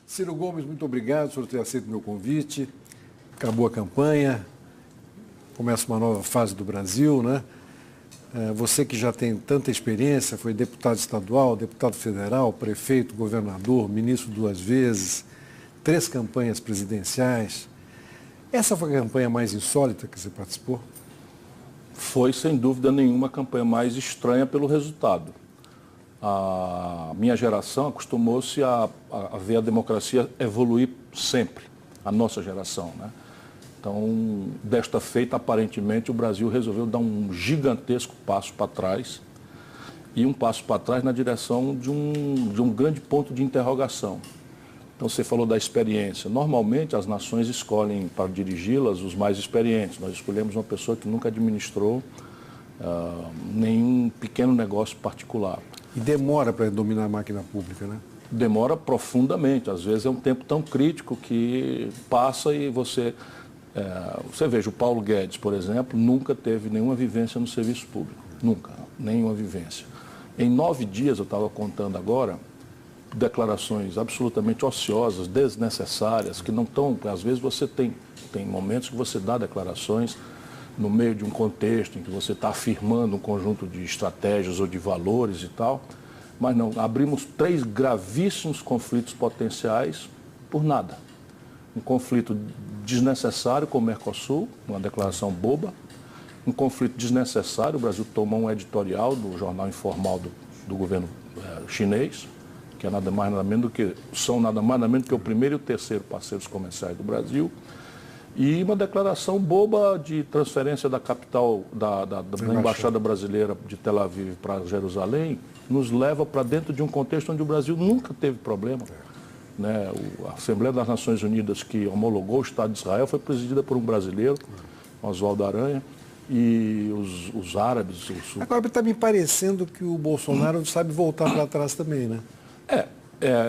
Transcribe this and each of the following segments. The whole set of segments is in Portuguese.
Ciro Gomes, muito obrigado por ter aceito o meu convite. Acabou a campanha, começa uma nova fase do Brasil, né? Você que já tem tanta experiência, foi deputado estadual, deputado federal, prefeito, governador, ministro 2 vezes, 3 campanhas presidenciais. Essa foi a campanha mais insólita que você participou? Foi, sem dúvida nenhuma, a campanha mais estranha pelo resultado. A minha geração acostumou-se a ver a democracia evoluir sempre, a nossa geração, né? Então, desta feita, aparentemente, o Brasil resolveu dar um gigantesco passo para trás e um passo para trás na direção de um grande ponto de interrogação. Então, você falou da experiência. Normalmente, as nações escolhem para dirigi-las os mais experientes. Nós escolhemos uma pessoa que nunca administrou nenhum pequeno negócio particular. E demora para dominar a máquina pública, né? Demora profundamente. Às vezes é um tempo tão crítico que passa e você veja, o Paulo Guedes, por exemplo, nunca teve nenhuma vivência no serviço público. Nunca, nenhuma vivência. Em 9 dias, eu estava contando agora, declarações absolutamente ociosas, desnecessárias, que não estão... Às vezes você tem momentos que você dá declarações no meio de um contexto em que você está afirmando um conjunto de estratégias ou de valores e tal, mas não, abrimos 3 gravíssimos conflitos potenciais por nada. Um conflito desnecessário com o Mercosul, uma declaração boba, um conflito desnecessário, o Brasil tomou um editorial do jornal informal do governo chinês, que é nada mais nada menos do que, são nada mais nada menos do que o primeiro e o terceiro parceiros comerciais do Brasil, e uma declaração boba de transferência da capital, da Embaixada Brasileira de Tel Aviv para Jerusalém, nos leva para dentro de um contexto onde o Brasil nunca teve problema. Né? A Assembleia das Nações Unidas, que homologou o Estado de Israel, foi presidida por um brasileiro, Oswaldo Aranha, e os árabes... Agora está me parecendo que o Bolsonaro sabe voltar para trás também, né?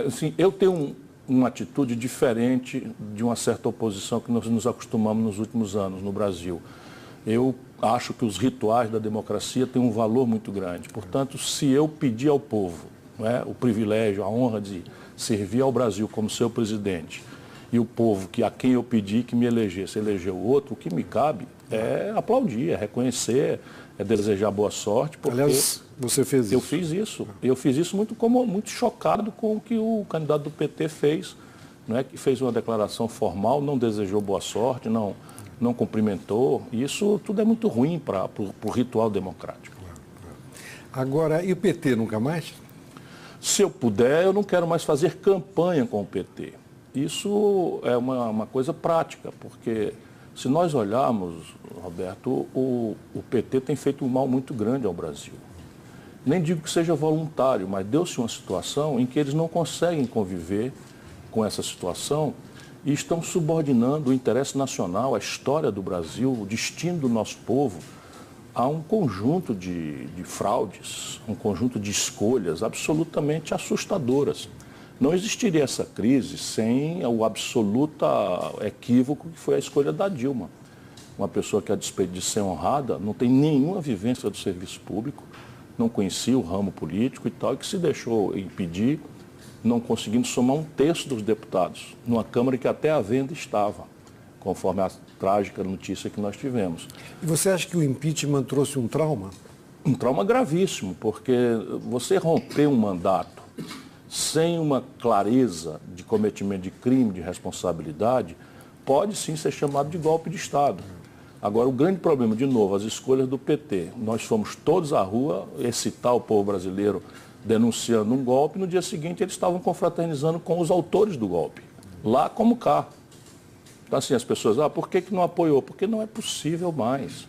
Assim, eu tenho uma atitude diferente de uma certa oposição que nós nos acostumamos nos últimos anos no Brasil. Eu acho que os rituais da democracia têm um valor muito grande. Portanto, se eu pedir ao povo, né, o privilégio, a honra de servir ao Brasil como seu presidente, e o povo a quem eu pedi que me elegesse, elegeu outro, o que me cabe é aplaudir, é reconhecer, é desejar boa sorte. Porque aliás, você fez isso. Eu fiz isso. Eu fiz isso muito chocado com o que o candidato do PT fez, né, que fez uma declaração formal, não desejou boa sorte, não cumprimentou. Isso tudo é muito ruim para o ritual democrático. Agora, e o PT nunca mais? Se eu puder, eu não quero mais fazer campanha com o PT. Isso é uma coisa prática, porque se nós olharmos, Roberto, o PT tem feito um mal muito grande ao Brasil. Nem digo que seja voluntário, mas deu-se uma situação em que eles não conseguem conviver com essa situação e estão subordinando o interesse nacional, a história do Brasil, o destino do nosso povo, a um conjunto de fraudes, um conjunto de escolhas absolutamente assustadoras. Não existiria essa crise sem o absoluto equívoco que foi a escolha da Dilma. Uma pessoa que, a despeito de ser honrada, não tem nenhuma vivência do serviço público, não conhecia o ramo político e tal, e que se deixou impedir, não conseguindo somar 1/3 dos deputados, numa Câmara que até à venda estava, conforme a trágica notícia que nós tivemos. E você acha que o impeachment trouxe um trauma? Um trauma gravíssimo, porque você romper um mandato sem uma clareza de cometimento de crime, de responsabilidade, pode sim ser chamado de golpe de Estado. Agora, o grande problema, de novo, as escolhas do PT. Nós fomos todos à rua excitar o povo brasileiro denunciando um golpe, no dia seguinte eles estavam confraternizando com os autores do golpe, lá como cá. Então, assim, as pessoas, por que não apoiou? Porque não é possível mais.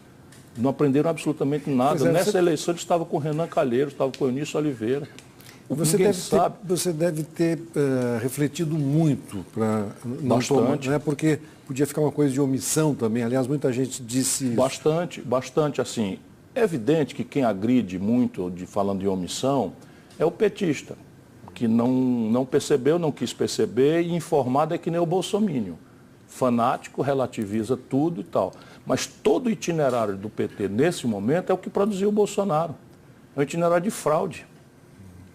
Não aprenderam absolutamente nada. Nessa eleição eles estavam com o Renan Calheiros, estavam com o Eunício Oliveira. Você deve ter refletido muito para não tomar, né? Porque podia ficar uma coisa de omissão também. Aliás, muita gente disse isso. Bastante. Assim, é evidente que quem agride muito, falando de omissão, é o petista, que não percebeu, não quis perceber, e informado é que nem o bolsomínio. Fanático, relativiza tudo e tal. Mas todo o itinerário do PT, nesse momento, é o que produziu o Bolsonaro. É um itinerário de fraude.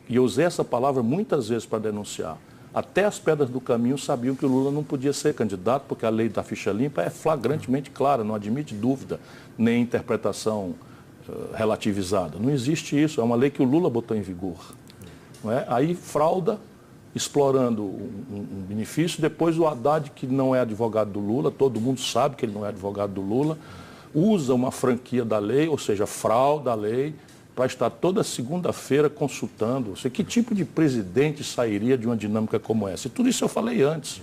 E eu usei essa palavra muitas vezes para denunciar. Até as pedras do caminho sabiam que o Lula não podia ser candidato, porque a lei da ficha limpa é flagrantemente clara, não admite dúvida, nem interpretação relativizada. Não existe isso, é uma lei que o Lula botou em vigor. Não é? Aí frauda, explorando um benefício, depois o Haddad, que não é advogado do Lula, todo mundo sabe que ele não é advogado do Lula, usa uma franquia da lei, ou seja, frauda a lei, para estar toda segunda-feira consultando. Ou seja, que tipo de presidente sairia de uma dinâmica como essa? E tudo isso eu falei antes.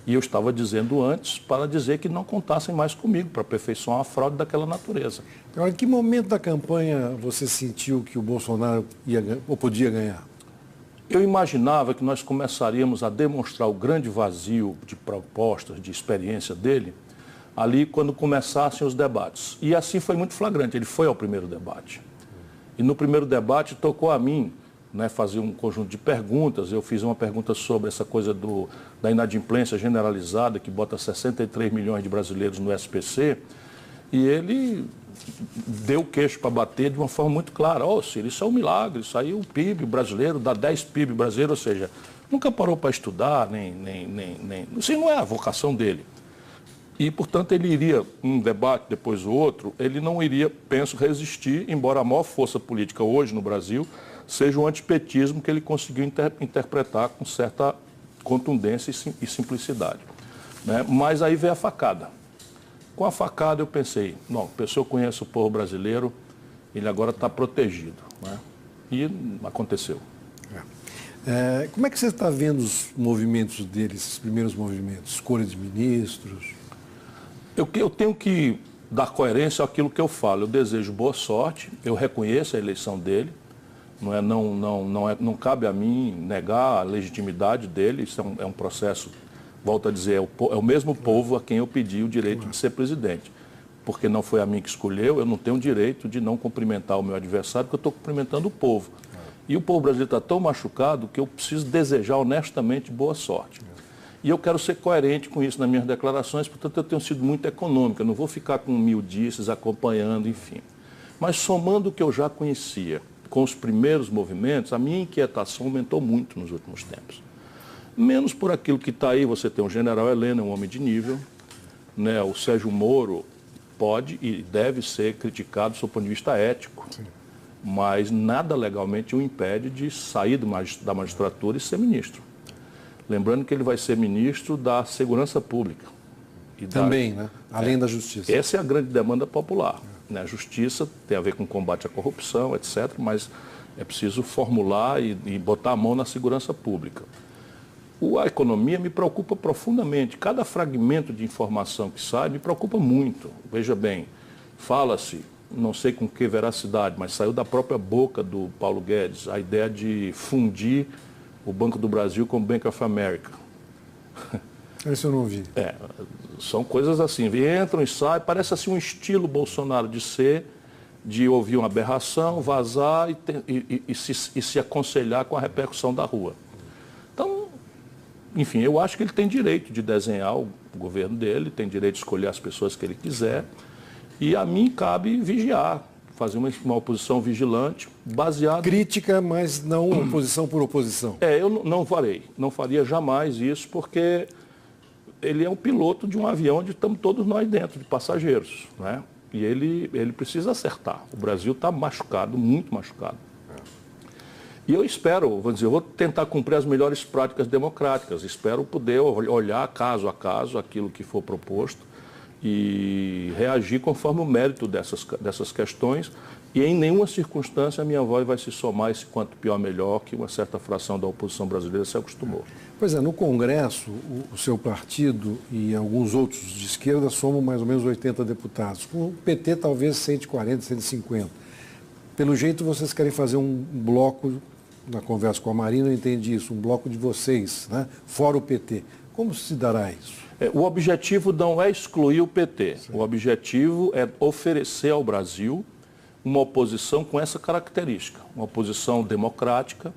E eu estava dizendo antes para dizer que não contassem mais comigo para aperfeiçoar uma fraude daquela natureza. Agora, em que momento da campanha você sentiu que o Bolsonaro ia ou podia ganhar? Eu imaginava que nós começaríamos a demonstrar o grande vazio de propostas, de experiência dele, ali quando começassem os debates. E assim foi muito flagrante, ele foi ao primeiro debate. E no primeiro debate tocou a mim, né, fazer um conjunto de perguntas. Eu fiz uma pergunta sobre essa coisa da inadimplência generalizada, que bota 63 milhões de brasileiros no SPC, e ele deu o queixo para bater de uma forma muito clara. Ciro, isso é um milagre, isso aí o PIB brasileiro dá 10 PIB brasileiro, ou seja, nunca parou para estudar, isso não é a vocação dele. E, portanto, ele iria, um debate depois o outro, ele não iria, penso, resistir, embora a maior força política hoje no Brasil seja o antipetismo que ele conseguiu interpretar com certa contundência e simplicidade. Né? Mas aí veio a facada. Com a facada eu pensei, não, se eu conheço o povo brasileiro, ele agora está protegido. Né? E aconteceu. Como é que você está vendo os movimentos dele, esses primeiros movimentos, escolha de ministros? Eu tenho que dar coerência àquilo que eu falo. Eu desejo boa sorte, eu reconheço a eleição dele, não cabe a mim negar a legitimidade dele, isso é um processo, volto a dizer, é o mesmo povo a quem eu pedi o direito de ser presidente. Porque não foi a mim que escolheu, eu não tenho o direito de não cumprimentar o meu adversário, porque eu estou cumprimentando o povo. E o povo brasileiro está tão machucado que eu preciso desejar honestamente boa sorte. E eu quero ser coerente com isso nas minhas declarações, portanto eu tenho sido muito econômico, eu não vou ficar com miudices acompanhando, enfim. Mas somando o que eu já conhecia com os primeiros movimentos, a minha inquietação aumentou muito nos últimos tempos. Menos por aquilo que está aí, você tem o general Helena, um homem de nível, né? O Sérgio Moro pode e deve ser criticado do seu ponto de vista ético, sim, mas nada legalmente o impede de sair da magistratura e ser ministro. Lembrando que ele vai ser ministro da Segurança Pública. Também, né? Além da Justiça. Essa é a grande demanda popular. Né? A Justiça tem a ver com combate à corrupção, etc., mas é preciso formular e botar a mão na segurança pública. A economia me preocupa profundamente. Cada fragmento de informação que sai me preocupa muito. Veja bem, fala-se, não sei com que veracidade, mas saiu da própria boca do Paulo Guedes a ideia de fundir o Banco do Brasil com o Bank of America. Isso eu não vi. São coisas assim, entram e saem, parece assim um estilo Bolsonaro de ser, de ouvir uma aberração, vazar e se aconselhar com a repercussão da rua. Então, enfim, eu acho que ele tem direito de desenhar o governo dele, tem direito de escolher as pessoas que ele quiser, e a mim cabe vigiar, fazer uma oposição vigilante, baseada... Crítica, mas não oposição por oposição. Eu não faria jamais isso, porque ele é o piloto de um avião onde estamos todos nós dentro, de passageiros, né? E ele precisa acertar. O Brasil está machucado, muito machucado. E eu espero, eu vou tentar cumprir as melhores práticas democráticas, espero poder olhar caso a caso aquilo que for proposto, e reagir conforme o mérito dessas questões, e em nenhuma circunstância a minha voz vai se somar esse quanto pior melhor que uma certa fração da oposição brasileira se acostumou. Pois é, no Congresso, o seu partido e alguns outros de esquerda somam mais ou menos 80 deputados. O PT talvez 140, 150. Pelo jeito vocês querem fazer um bloco, na conversa com a Marina eu entendi isso, um bloco de vocês, né? Fora o PT. Como se dará isso? O objetivo não é excluir o PT. Sim. O objetivo é oferecer ao Brasil uma oposição com essa característica. Uma oposição democrática,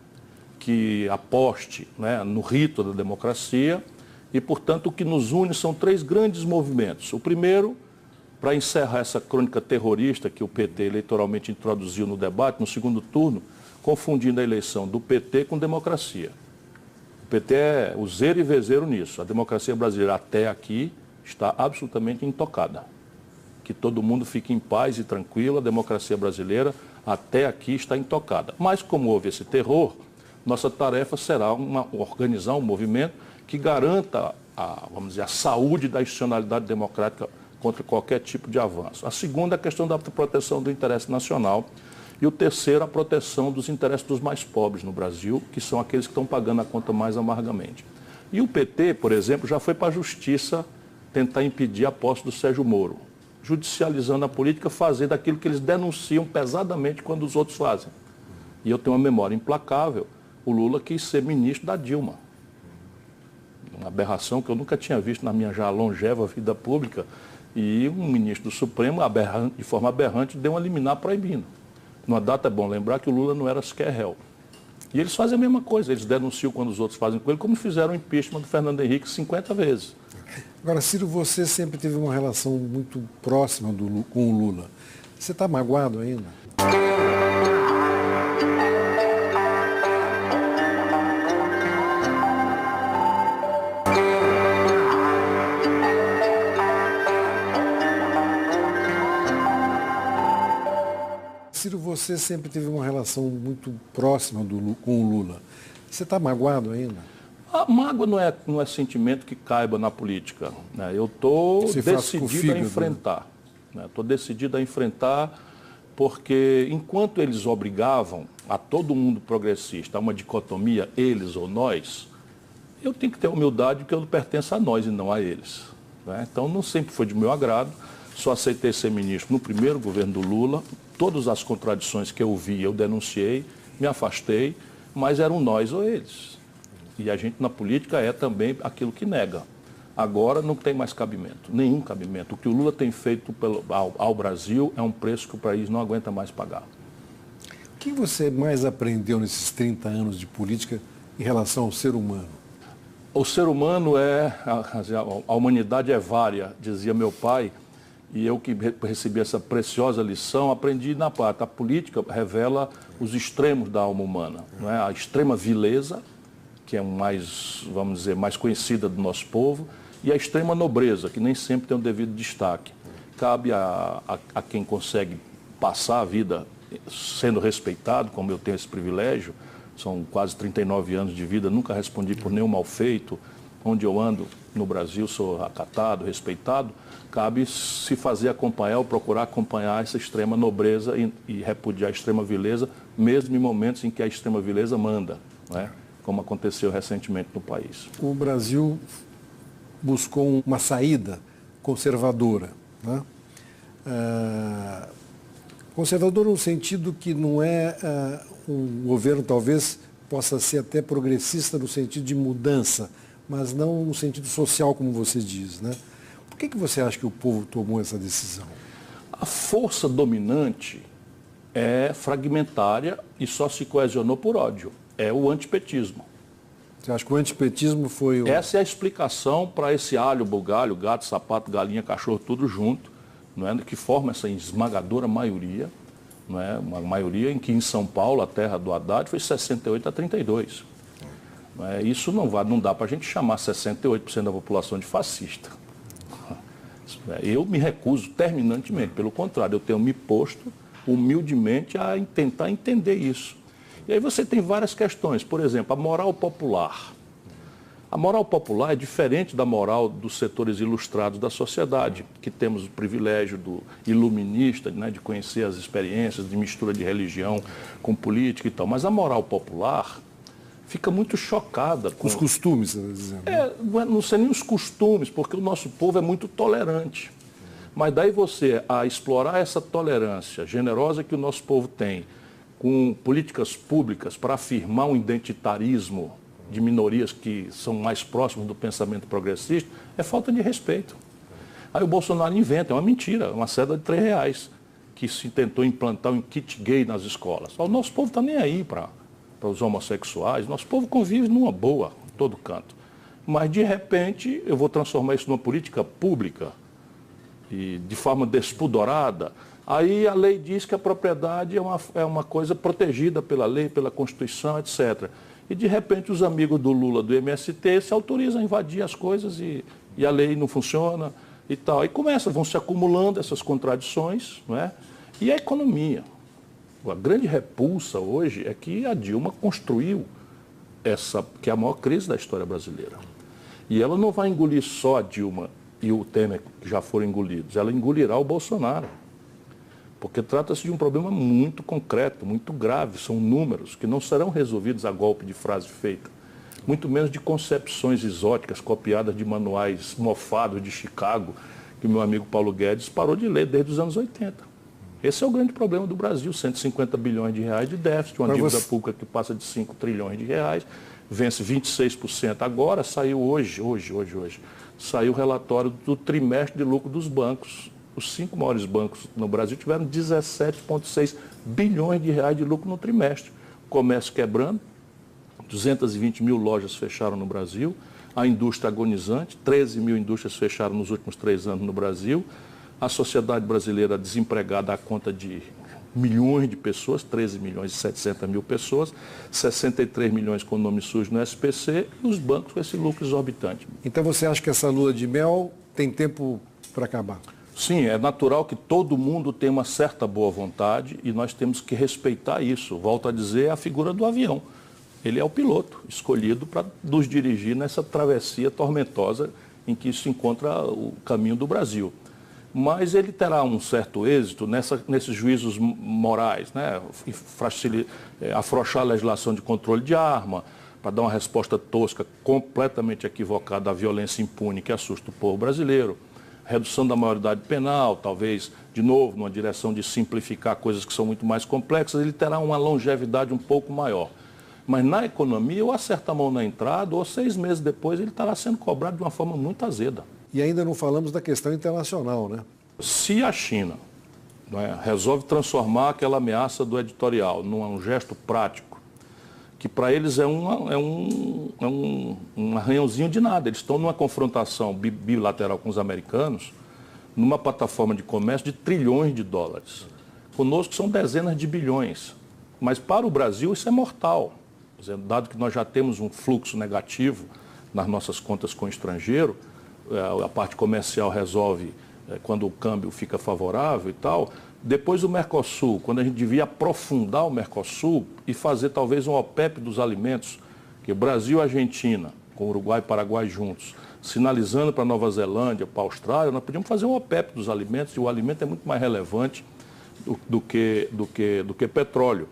que aposte, né, no rito da democracia. E, portanto, o que nos une são três grandes movimentos. O primeiro, para encerrar essa crônica terrorista que o PT eleitoralmente introduziu no debate, no segundo turno, confundindo a eleição do PT com democracia. O PT é o zero e vezeiro nisso. A democracia brasileira até aqui está absolutamente intocada. Que todo mundo fique em paz e tranquilo, a democracia brasileira até aqui está intocada. Mas como houve esse terror, nossa tarefa será organizar um movimento que garanta vamos dizer, a saúde da institucionalidade democrática contra qualquer tipo de avanço. A segunda é a questão da proteção do interesse nacional. E o terceiro, a proteção dos interesses dos mais pobres no Brasil, que são aqueles que estão pagando a conta mais amargamente. E o PT, por exemplo, já foi para a justiça tentar impedir a posse do Sérgio Moro, judicializando a política, fazendo aquilo que eles denunciam pesadamente quando os outros fazem. E eu tenho uma memória implacável, o Lula quis ser ministro da Dilma. Uma aberração que eu nunca tinha visto na minha já longeva vida pública, e um ministro do Supremo, de forma aberrante, deu uma liminar proibindo. Numa data é bom lembrar que o Lula não era sequer réu. E eles fazem a mesma coisa, eles denunciam quando os outros fazem com ele, como fizeram o impeachment do Fernando Henrique 50 vezes. Agora, Ciro, você sempre teve uma relação muito próxima com o Lula. Você está magoado ainda? Ciro, você sempre teve uma relação muito próxima com o Lula. Você está magoado ainda? A mágoa não é sentimento que caiba na política, né? Eu estou decidido a enfrentar. Estou decidido a enfrentar porque enquanto eles obrigavam a todo mundo progressista a uma dicotomia, eles ou nós, eu tenho que ter humildade porque eu pertenço a nós e não a eles, né? Então não sempre foi de meu agrado. Só aceitei ser ministro no primeiro governo do Lula. Todas as contradições que eu vi, eu denunciei, me afastei, mas eram nós ou eles. E a gente na política é também aquilo que nega. Agora não tem mais cabimento, nenhum cabimento. O que o Lula tem feito ao Brasil é um preço que o país não aguenta mais pagar. O que você mais aprendeu nesses 30 anos de política em relação ao ser humano? O ser humano a humanidade é vária, dizia meu pai. E eu que recebi essa preciosa lição, aprendi na parte. A política revela os extremos da alma humana, não é? A extrema vileza, que é vamos dizer, mais conhecida do nosso povo, e a extrema nobreza, que nem sempre tem o devido destaque. Cabe a quem consegue passar a vida sendo respeitado, como eu tenho esse privilégio, são quase 39 anos de vida, nunca respondi por nenhum mal feito, onde eu ando no Brasil sou acatado, respeitado, cabe se fazer acompanhar ou procurar acompanhar essa extrema nobreza e repudiar a extrema vileza, mesmo em momentos em que a extrema vileza manda, né? Como aconteceu recentemente no país. O Brasil buscou uma saída conservadora, né? Conservador no sentido que não é um governo, talvez, possa ser até progressista no sentido de mudança, mas não no sentido social, como você diz, né? Por que você acha que o povo tomou essa decisão? A força dominante é fragmentária e só se coesionou por ódio. É o antipetismo. Você acha que o antipetismo foi o... Essa é a explicação para esse alho, bugalho, gato, sapato, galinha, cachorro, tudo junto, não é? Que forma essa esmagadora maioria, não é? Uma maioria em que em São Paulo, a terra do Haddad, foi 68-32. Não é? Isso não dá para a gente chamar 68% da população de fascista. Eu me recuso terminantemente, pelo contrário, eu tenho me posto humildemente a tentar entender isso. E aí você tem várias questões, por exemplo, a moral popular. A moral popular é diferente da moral dos setores ilustrados da sociedade, que temos o privilégio do iluminista, né, de conhecer as experiências de mistura de religião com política e tal. Mas a moral popular fica muito chocada com os costumes, você está dizendo. Não sei nem os costumes, porque o nosso povo é muito tolerante. Mas daí você, a explorar essa tolerância generosa que o nosso povo tem, com políticas públicas para afirmar um identitarismo de minorias que são mais próximas do pensamento progressista, é falta de respeito. Aí o Bolsonaro inventa, é uma mentira, uma cédula de R$3, que se tentou implantar um kit gay nas escolas. O nosso povo está nem aí para os homossexuais, nosso povo convive numa boa, em todo canto. Mas, de repente, eu vou transformar isso numa política pública, e de forma despudorada. Aí a lei diz que a propriedade é uma coisa protegida pela lei, pela Constituição, etc. e de repente os amigos do Lula, do MST, se autorizam a invadir as coisas e a lei não funciona e tal. Aí vão se acumulando essas contradições, não é? E a economia. A grande repulsa hoje é que a Dilma construiu essa, que é a maior crise da história brasileira. E ela não vai engolir só a Dilma e o Temer, que já foram engolidos, ela engolirá o Bolsonaro. Porque trata-se de um problema muito concreto, muito grave. São números que não serão resolvidos a golpe de frase feita, muito menos de concepções exóticas copiadas de manuais mofados de Chicago, que o meu amigo Paulo Guedes parou de ler desde os anos 80. Esse é o grande problema do Brasil, 150 bilhões de reais de déficit, uma dívida pública que passa de 5 trilhões de reais, vence 26% agora, saiu hoje, saiu o relatório do trimestre de lucro dos bancos. Os 5 maiores bancos no Brasil tiveram 17,6 bilhões de reais de lucro no trimestre. O comércio quebrando, 220 mil lojas fecharam no Brasil, a indústria agonizante, 13 mil indústrias fecharam nos últimos 3 anos no Brasil, a sociedade brasileira desempregada à conta de milhões de pessoas, 13 milhões e 700 mil pessoas, 63 milhões com nome sujo no SPC e os bancos com esse lucro exorbitante. Então você acha que essa lua de mel tem tempo para acabar? Sim, é natural que todo mundo tenha uma certa boa vontade e nós temos que respeitar isso. Volto a dizer, é a figura do avião. Ele é o piloto escolhido para nos dirigir nessa travessia tormentosa em que se encontra o caminho do Brasil. Mas ele terá um certo êxito nesses juízos morais, né? Afrouxar a legislação de controle de arma, para dar uma resposta tosca, completamente equivocada à violência impune que assusta o povo brasileiro. Redução da maioridade penal, talvez, de novo, numa direção de simplificar coisas que são muito mais complexas, ele terá uma longevidade um pouco maior. Mas na economia, ou acerta a mão na entrada, ou 6 meses depois ele estará sendo cobrado de uma forma muito azeda. E ainda não falamos da questão internacional, né? Se a China, não é, resolve transformar aquela ameaça do editorial num gesto prático, que para eles é um arranhãozinho de nada. Eles estão numa confrontação bilateral com os americanos, numa plataforma de comércio de trilhões de dólares. Conosco são dezenas de bilhões. Mas para o Brasil isso é mortal. Quer dizer, dado que nós já temos um fluxo negativo nas nossas contas com o estrangeiro, a parte comercial resolve quando o câmbio fica favorável e tal. Depois o Mercosul, quando a gente devia aprofundar o Mercosul e fazer talvez um OPEP dos alimentos, que Brasil e Argentina, com Uruguai e Paraguai juntos, sinalizando para Nova Zelândia, para a Austrália, nós podíamos fazer um OPEP dos alimentos, e o alimento é muito mais relevante do que petróleo.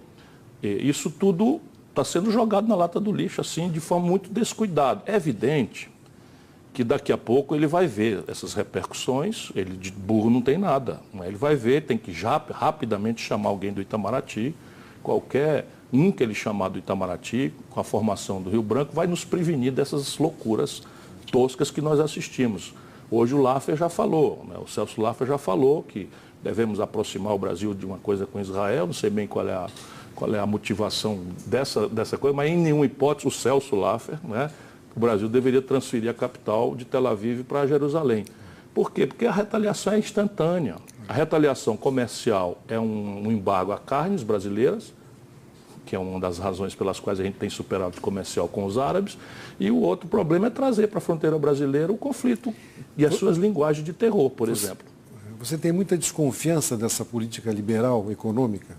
E isso tudo está sendo jogado na lata do lixo, assim, de forma muito descuidada. É evidente que daqui a pouco ele vai ver essas repercussões, ele de burro não tem nada, mas ele vai ver, tem que já rapidamente chamar alguém do Itamaraty, qualquer um que ele chamar do Itamaraty, com a formação do Rio Branco, vai nos prevenir dessas loucuras toscas que nós assistimos. Hoje o Laffer já falou, né? O Celso Laffer já falou que devemos aproximar o Brasil de uma coisa com Israel, não sei bem qual é a motivação dessa coisa, mas em nenhuma hipótese o Celso Laffer, né? O Brasil deveria transferir a capital de Tel Aviv para Jerusalém. Por quê? Porque a retaliação é instantânea. A retaliação comercial é um embargo a carnes brasileiras, que é uma das razões pelas quais a gente tem superávit comercial com os árabes, e o outro problema é trazer para a fronteira brasileira o conflito e as suas linguagens de terror, por exemplo. Você tem muita desconfiança dessa política liberal econômica?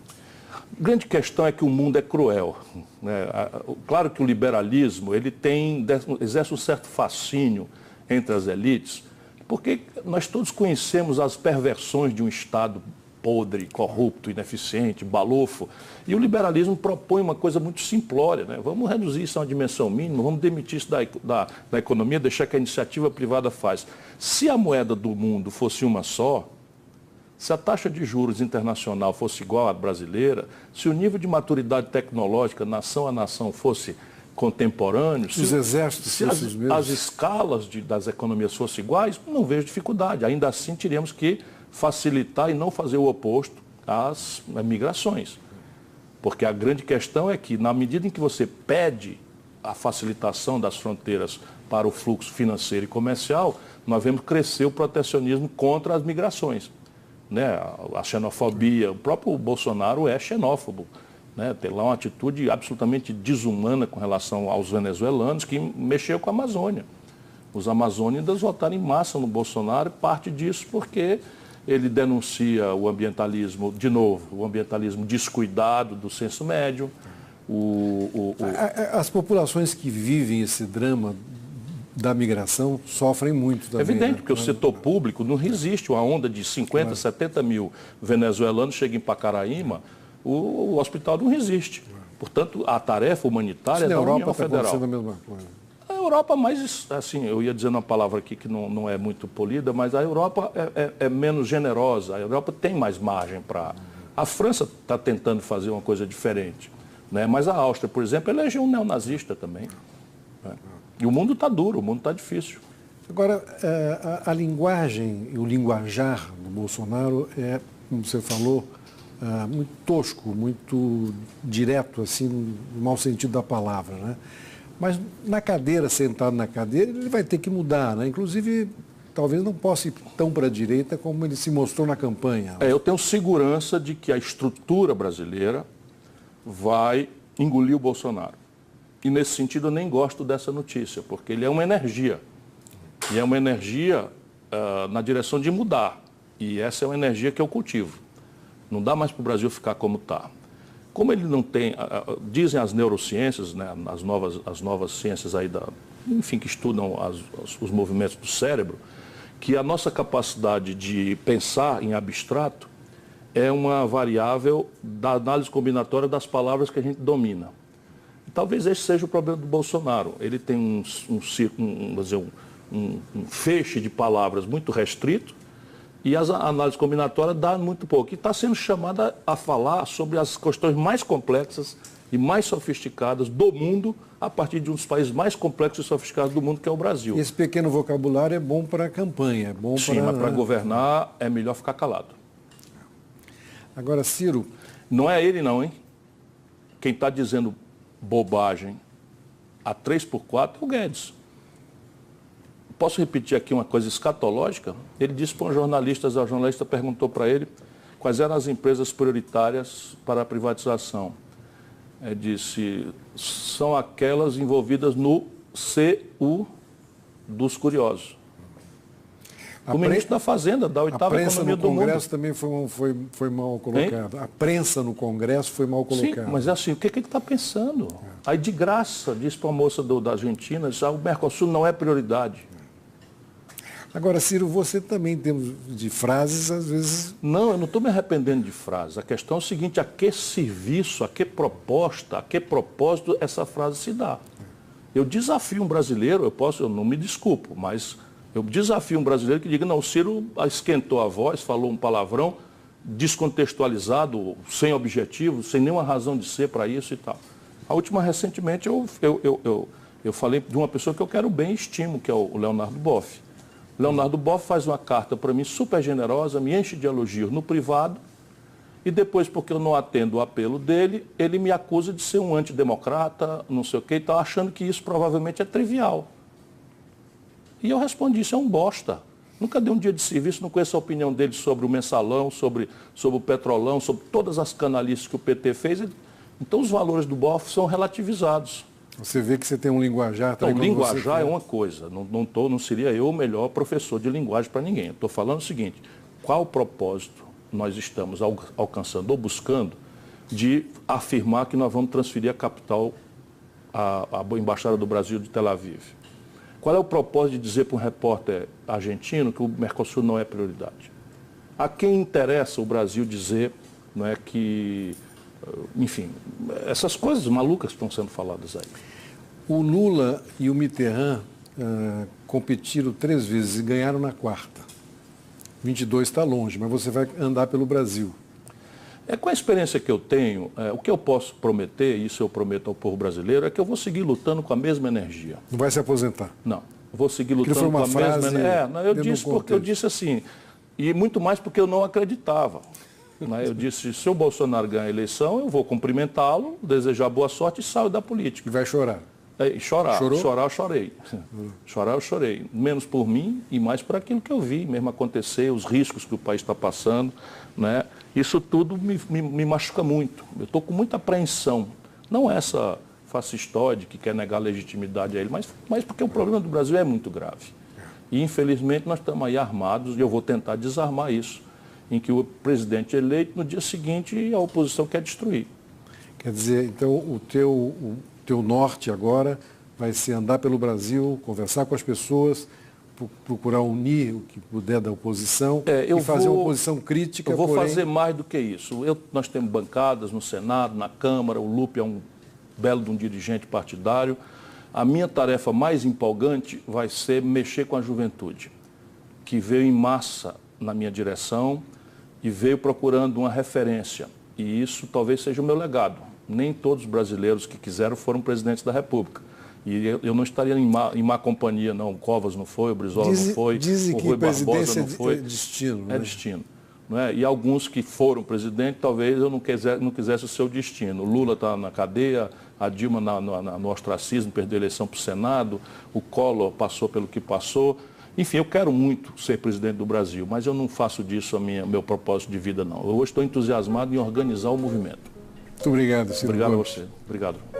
A grande questão é que o mundo é cruel, né? Claro que o liberalismo ele exerce um certo fascínio entre as elites, porque nós todos conhecemos as perversões de um Estado podre, corrupto, ineficiente, balofo, e o liberalismo propõe uma coisa muito simplória, né? Vamos reduzir isso a uma dimensão mínima, vamos demitir isso da economia, deixar que a iniciativa privada faz. Se a moeda do mundo fosse uma só, se a taxa de juros internacional fosse igual à brasileira, se o nível de maturidade tecnológica, nação a nação, fosse contemporâneo, se os exércitos fossem os mesmos, as escalas das economias fossem iguais, não vejo dificuldade. Ainda assim, teríamos que facilitar e não fazer o oposto às migrações. Porque a grande questão é que, na medida em que você pede a facilitação das fronteiras para o fluxo financeiro e comercial, nós vemos crescer o protecionismo contra as migrações. Né? A xenofobia, o próprio Bolsonaro é xenófobo. né? Tem lá uma atitude absolutamente desumana com relação aos venezuelanos, que mexeu com a Amazônia. Os amazônidas votaram em massa no Bolsonaro, parte disso porque ele denuncia o ambientalismo, de novo, o ambientalismo descuidado do senso médio. As populações que vivem esse drama da migração sofrem muito também. Evidente, né? porque o setor público não resiste. Uma onda de 50, 70 mil venezuelanos chega em Pacaraíma, o hospital não resiste. Portanto, a tarefa humanitária é da União Federal. A mesma coisa. A Europa, mais, assim, eu ia dizendo uma palavra aqui que não é muito polida, mas a Europa é menos generosa. A Europa tem mais margem para... A França está tentando fazer uma coisa diferente, né? Mas a Áustria, por exemplo, elegeu um neonazista também. Né? E o mundo está duro, o mundo está difícil. Agora, a linguagem e o linguajar do Bolsonaro é, como você falou, muito tosco, muito direto, assim, no mau sentido da palavra, né? Mas na cadeira, sentado na cadeira, ele vai ter que mudar, né? Inclusive, talvez não possa ir tão para a direita como ele se mostrou na campanha. Eu tenho segurança de que a estrutura brasileira vai engolir o Bolsonaro. E nesse sentido eu nem gosto dessa notícia, porque ele é uma energia. E é uma energia na direção de mudar. E essa é uma energia que eu cultivo. Não dá mais para o Brasil ficar como está. Como ele não tem, dizem as neurociências, né, as novas ciências aí enfim, que estudam os movimentos do cérebro, que a nossa capacidade de pensar em abstrato é uma variável da análise combinatória das palavras que a gente domina. E talvez esse seja o problema do Bolsonaro. Ele tem um feixe de palavras muito restrito, e as análises combinatórias dão muito pouco. E está sendo chamada a falar sobre as questões mais complexas e mais sofisticadas do mundo, a partir de um dos países mais complexos e sofisticados do mundo, que é o Brasil. Esse pequeno vocabulário é bom para a campanha, é bom Sim, mas para governar é melhor ficar calado. Agora, Ciro... Não é ele não, hein? Quem está dizendo bobagem a 3x4 é o Guedes. Posso repetir aqui uma coisa escatológica? Ele disse para um jornalista, a jornalista perguntou para ele quais eram as empresas prioritárias para a privatização. Ele disse, são aquelas envolvidas no CU dos curiosos. O ministro da Fazenda, da oitava economia do mundo. A prensa no Congresso também foi mal colocada. A prensa no Congresso foi mal colocada. Sim, mas é assim, o que ele está pensando? Aí de graça, disse para a moça da Argentina, disse, o Mercosul não é prioridade. Agora, Ciro, você também tem de frases, às vezes... Não, eu não estou me arrependendo de frases. A questão é o seguinte, a que serviço, a que proposta, a que propósito essa frase se dá? Eu desafio um brasileiro, eu não me desculpo, mas eu desafio um brasileiro que diga, não, o Ciro esquentou a voz, falou um palavrão descontextualizado, sem objetivo, sem nenhuma razão de ser para isso e tal. A última, recentemente, eu falei de uma pessoa que eu quero bem e estimo, que é o Leonardo Boff. Leonardo Boff faz uma carta para mim super generosa, me enche de elogios no privado, e depois, porque eu não atendo o apelo dele, ele me acusa de ser um antidemocrata, não sei o que, e tal, achando que isso provavelmente é trivial. E eu respondi, isso é um bosta. Nunca dei um dia de serviço, não conheço a opinião dele sobre o mensalão, sobre o petrolão, sobre todas as canalices que o PT fez. Então os valores do Boff são relativizados. Você vê que você tem um linguajar... Então, linguajar é uma coisa, não seria eu o melhor professor de linguagem para ninguém. Estou falando o seguinte, qual propósito nós estamos alcançando ou buscando de afirmar que nós vamos transferir a capital à Embaixada do Brasil de Tel Aviv? Qual é o propósito de dizer para um repórter argentino que o Mercosul não é prioridade? A quem interessa o Brasil dizer, não é, que... Enfim, essas coisas malucas que estão sendo faladas aí. O Lula e o Mitterrand competiram 3 vezes e ganharam na 4ª. 22 está longe, mas você vai andar pelo Brasil. Com a experiência que eu tenho, o que eu posso prometer, e isso eu prometo ao povo brasileiro, é que eu vou seguir lutando com a mesma energia. Não vai se aposentar? Não, eu vou seguir lutando com a mesma energia. Eu disse porque eu disse assim, e muito mais porque eu não acreditava. Eu disse, se o Bolsonaro ganhar a eleição, eu vou cumprimentá-lo, desejar boa sorte e saio da política. E vai chorar? Chorar. Chorou? Chorar eu chorei. Chorar eu chorei. Menos por mim e mais por aquilo que eu vi mesmo acontecer, os riscos que o país está passando, né? Isso tudo me machuca muito. Eu estou com muita apreensão. Não essa fascistoide que quer negar legitimidade a ele, mas porque o problema do Brasil é muito grave. E infelizmente nós estamos aí armados, e eu vou tentar desarmar isso, em que o presidente é eleito, no dia seguinte a oposição quer destruir. Quer dizer, então o teu norte agora vai ser andar pelo Brasil, conversar com as pessoas, procurar unir o que puder da oposição e fazer uma oposição crítica. Eu vou fazer mais do que isso. Nós temos bancadas no Senado, na Câmara, o Lupe é um belo de um dirigente partidário. A minha tarefa mais empolgante vai ser mexer com a juventude, que veio em massa na minha direção e veio procurando uma referência. E isso talvez seja o meu legado. Nem todos os brasileiros que quiseram foram presidentes da República. E eu não estaria em má companhia, não. O Covas não foi, o Brizola não foi, o Rui Barbosa não foi. É destino. É destino. Não é? E alguns que foram presidente, talvez eu não quisesse o seu destino. O Lula está na cadeia, a Dilma no ostracismo, perdeu a eleição para o Senado, o Collor passou pelo que passou. Enfim, eu quero muito ser presidente do Brasil, mas eu não faço disso meu propósito de vida, não. Eu hoje estou entusiasmado em organizar o movimento. Muito obrigado, Ciro. Obrigado a você. Obrigado.